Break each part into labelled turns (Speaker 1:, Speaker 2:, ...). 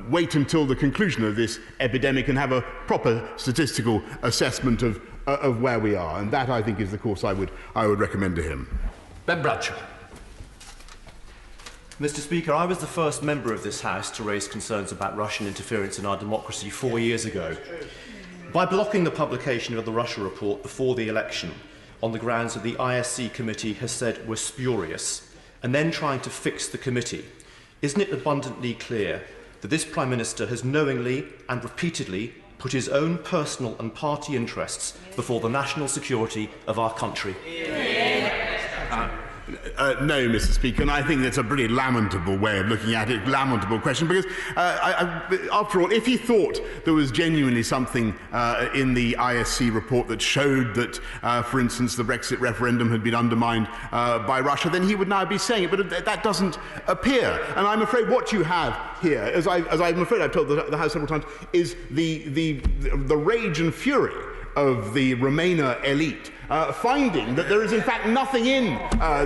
Speaker 1: wait until the conclusion of this epidemic and have a proper statistical assessment of where we are. And that, I think, is the course I would recommend to him.
Speaker 2: Ben Bradshaw.
Speaker 3: Mr. Speaker, I was the first member of this House to raise concerns about Russian interference in our democracy 4 years ago. By blocking the publication of the Russia report before the election on the grounds that the ISC committee has said were spurious, and then trying to fix the committee, isn't it abundantly clear that this Prime Minister has knowingly and repeatedly put his own personal and party interests before the national security of our country?
Speaker 1: No, Mr. Speaker, and I think that's a pretty lamentable way of looking at it, lamentable question, because after all, if he thought there was genuinely something in the ISC report that showed that, for instance, the Brexit referendum had been undermined by Russia, then he would now be saying it, but that doesn't appear. And I'm afraid what you have here, as I'm afraid I've told the House several times, is the rage and fury of the Remainer elite, finding that there is in fact nothing in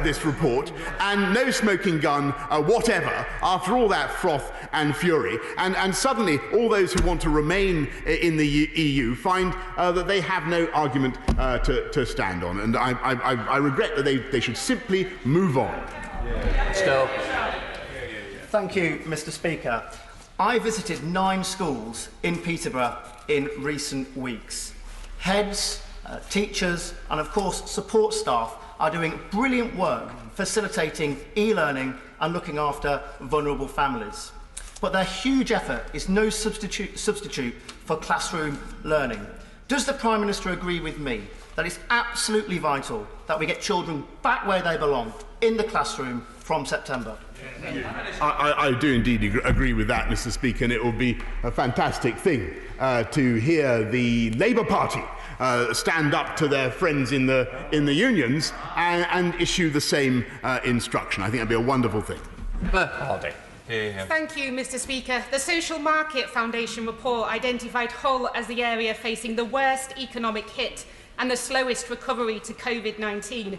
Speaker 1: this report and no smoking gun whatever after all that froth and fury, and suddenly all those who want to remain in the EU find that they have no argument to stand on, and I regret that they should simply move on.
Speaker 2: Still.
Speaker 4: Thank you, Mr. Speaker. I visited 9 schools in Peterborough in recent weeks. Heads, teachers and of course support staff are doing brilliant work facilitating e-learning and looking after vulnerable families. But their huge effort is no substitute for classroom learning. Does the Prime Minister agree with me that it's absolutely vital that we get children back where they belong, in the classroom, from September?
Speaker 1: I do indeed agree with that, Mr. Speaker, and it will be a fantastic thing to hear the Labour Party stand up to their friends in the unions and issue the same instruction. I think that'd be a wonderful thing.
Speaker 5: Thank you, Mr. Speaker. The Social Market Foundation report identified Hull as the area facing the worst economic hit and the slowest recovery to COVID-19.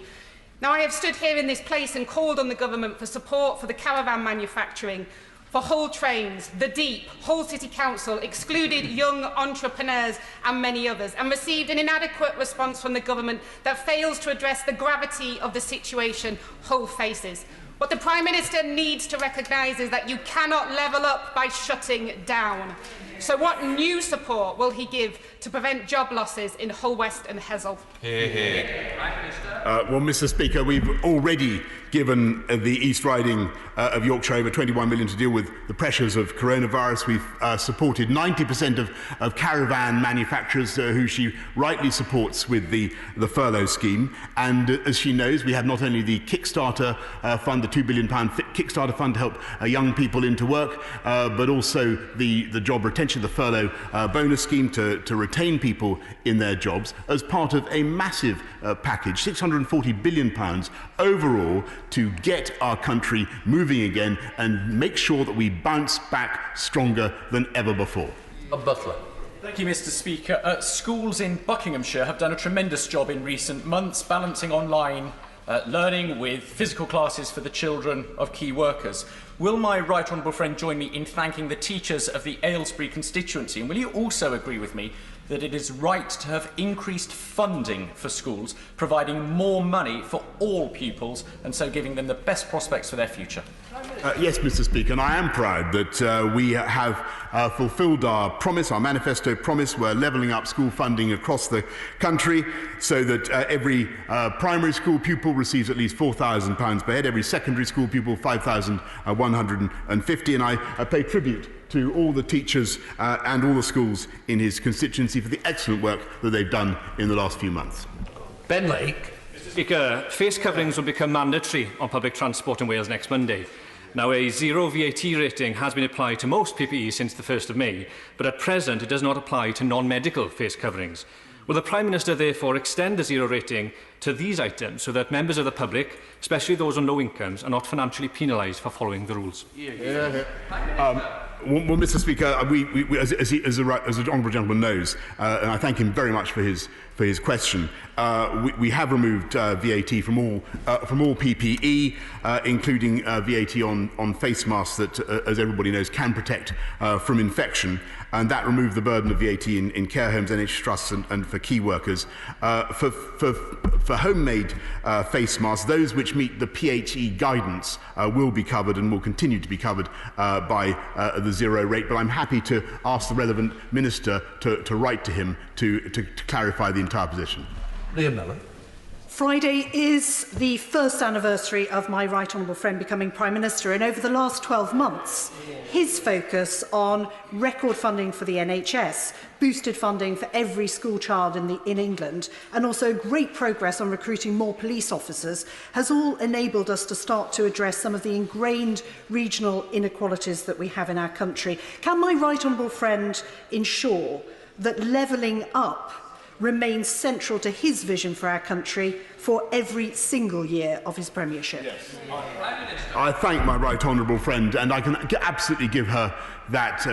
Speaker 5: Now, I have stood here in this place and called on the government for support for the caravan manufacturing, for Hull Trains, the Deep, Hull City Council, excluded young entrepreneurs and many others, and received an inadequate response from the government that fails to address the gravity of the situation Hull faces. What the Prime Minister needs to recognise is that you cannot level up by shutting down. So what new support will he give to prevent job losses in Hull West and Hessel?
Speaker 1: Well, Mr. Speaker, we've already given the East Riding of Yorkshire over £21 million to deal with the pressures of coronavirus. We've supported 90% of caravan manufacturers who she rightly supports with the furlough scheme. And as she knows, we have not only the Kickstarter fund, the £2 billion Kickstarter fund to help young people into work, but also the job retention, the furlough bonus scheme to retain people in their jobs as part of a massive package, £640 billion overall, to get our country moving again and make sure that we bounce back stronger than ever before.
Speaker 2: Butler.
Speaker 6: Thank you, Mr. Speaker. Schools in Buckinghamshire have done a tremendous job in recent months balancing online learning with physical classes for the children of key workers. Will my right honourable friend join me in thanking the teachers of the Aylesbury constituency? And will you also agree with me that it is right to have increased funding for schools, providing more money for all pupils and so giving them the best prospects for their future?
Speaker 1: Yes, Mr. Speaker, and I am proud that we have fulfilled our promise, our manifesto promise. We're levelling up school funding across the country so that every primary school pupil receives at least £4,000 per head, every secondary school pupil £5,150, and I pay tribute to all the teachers and all the schools in his constituency for the excellent work that they've done in the last few months.
Speaker 2: Ben Lake.
Speaker 7: Mr. Speaker, face coverings will become mandatory on public transport in Wales next Monday. Now, a zero VAT rating has been applied to most PPE since the 1st of May, but at present it does not apply to non-medical face coverings. Will the Prime Minister therefore extend the zero rating to these items so that members of the public, especially those on low incomes, are not financially penalised for following the rules?
Speaker 1: Well, Mr. Speaker, as the honourable gentleman knows, and I thank him very much for his question, we have removed VAT from all PPE, including VAT on face masks that, as everybody knows, can protect from infection. And that removed the burden of VAT in care homes, NHS trusts, and for key workers. For homemade face masks, those which meet the PHE guidance will be covered and will continue to be covered by the zero rate. But I'm happy to ask the relevant minister to write to him to clarify the entire position.
Speaker 2: Liam Miller.
Speaker 8: Friday is the first anniversary of my right honourable friend becoming Prime Minister, and over the last 12 months, his focus on record funding for the NHS, boosted funding for every school child in England, and also great progress on recruiting more police officers, has all enabled us to start to address some of the ingrained regional inequalities that we have in our country. Can my right honourable friend ensure that levelling up remains central to his vision for our country for every single year of his premiership?
Speaker 1: Yes. I thank my right honourable friend, and I can absolutely give her that